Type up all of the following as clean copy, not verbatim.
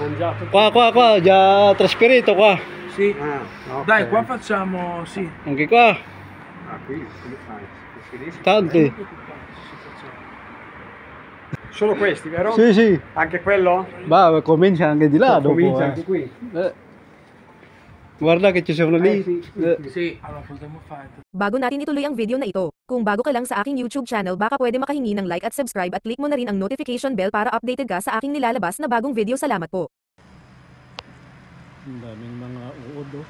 mangiato. Qua, già trasferito qua. Sì. Okay. Dai, qua facciamo, sì. Anche qua, Qui come fai? Preferisci? tanti. Solo questi, vero? Sì, sì. Anche quello? Va, comincia anche di là dopo. Comincia anche qui. Guarda che ci sono lì. Sì, allora potremmo fare. Bago natin ituloy ang video na ito, kung bago ka lang sa aking YouTube channel baka pwede makahingi ng like at subscribe at click mo na rin ang notification bell para updated ka sa aking nilalabas na bagong video. Salamat po. Ang daming mga uod, oh.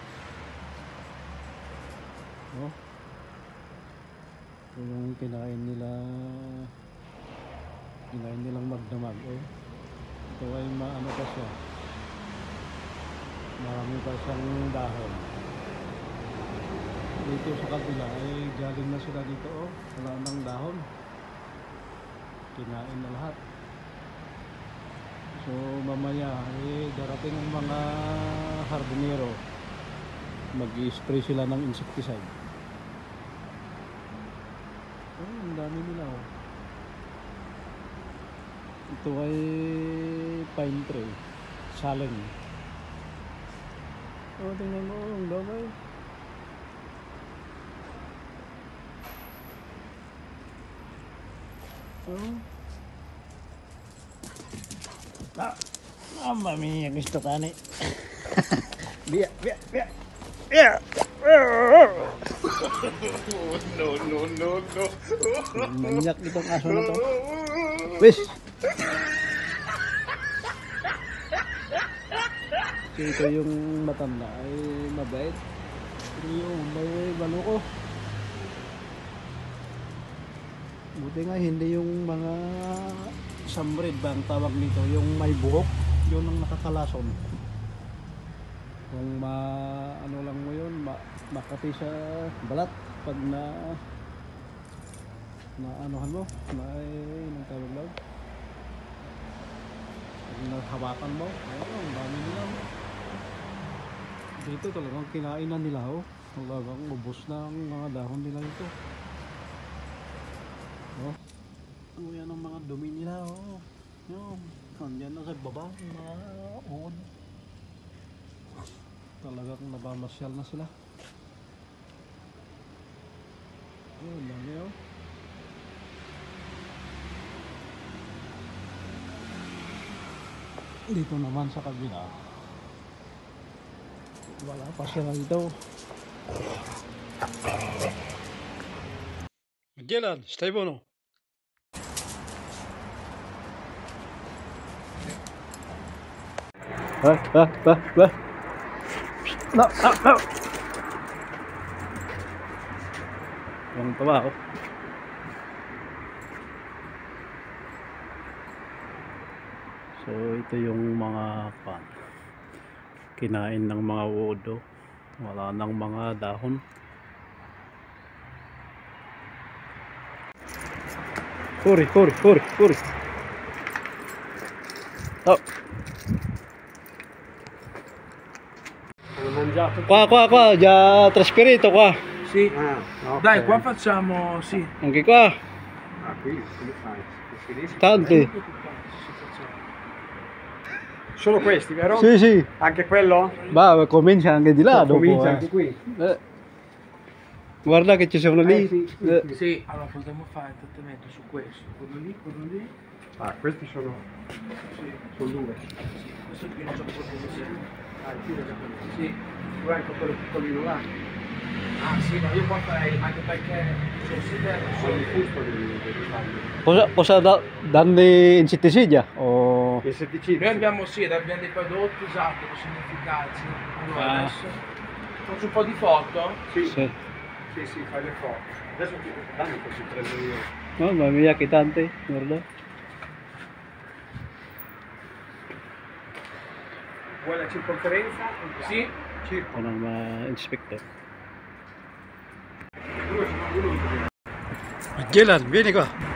Oh. Yung kinain nilang magdamag, oh. Ito ay maano pa siya. Marami pa siyang dahon. Dito sa kabila ay galing na sila dito, oh. Wala nang dahon. Kinain na lahat. So mamaya ay darating ang mga hardinero. Mag-i-spray sila ng insecticide. Oh, ang dami nila, oh. Ito ay pine tree, saleng. Oh, tingnan mo, ang dami. Oh. Mamma mia, questo cane. Via. No. Manyak itong aso na to. Wis. Ito yung matanda ay mabait. Ito yung may baluko. Buti nga hindi yung mga samrid ba ang tawag nito, yung may buhok, yun ang nakakalason. Kung ano lang mo yun, makati sa balat pag anuhan mo, anong tawag lang, pag naghawakan mo, ayun, ang dami nila. Dito talagang kinain na nila, oh. Talagang ubos na ang mga dahon nila ito. Oh. Ano yan ang mga dumi nila, oh. Yan. Nandiyan na sa baba, mga uod. Talagang nabamasyal na sila. Oh, dami, oh. Dito naman sa kabila, wala pa sila dito. Dylan, stai buono. No. Yung tawa, oh. So ito yung mga kinain ng mga uod, oh. Wala nang mga dahon. Corri. Oh. Mangiato. Qua, già trasferito qua. Sì. Okay. Dai, qua facciamo, sì. Anche qua, Qui come fai? Preferisci? tanti. Solo questi, vero? Sì, sì. Anche quello? Va, comincia anche di là dopo. Comincia anche qui. Guarda che ci sono lì. Sì, allora potremmo fare il trattamento su questo, quello lì. Questi sono due. Sì, questo qui non so cosa sia. Qui è già quello. Sì. Tu hai anche quello piccolino là. Ah sì, ma io qua farei, anche perché Sono il fusto devi farli. Cosa danni insetticida? O... Insetticidi. noi abbiamo dei prodotti usati, possono efficaci. Allora adesso faccio un po' di foto. Sì, Sì. fai le foto. Adesso dammi così prendo io. Mamma mia che tante, guarda. Vuoi la circonferenza? Sì. Circa. Ano ma-inspector. Due sono uno. Dylan, vieni qua.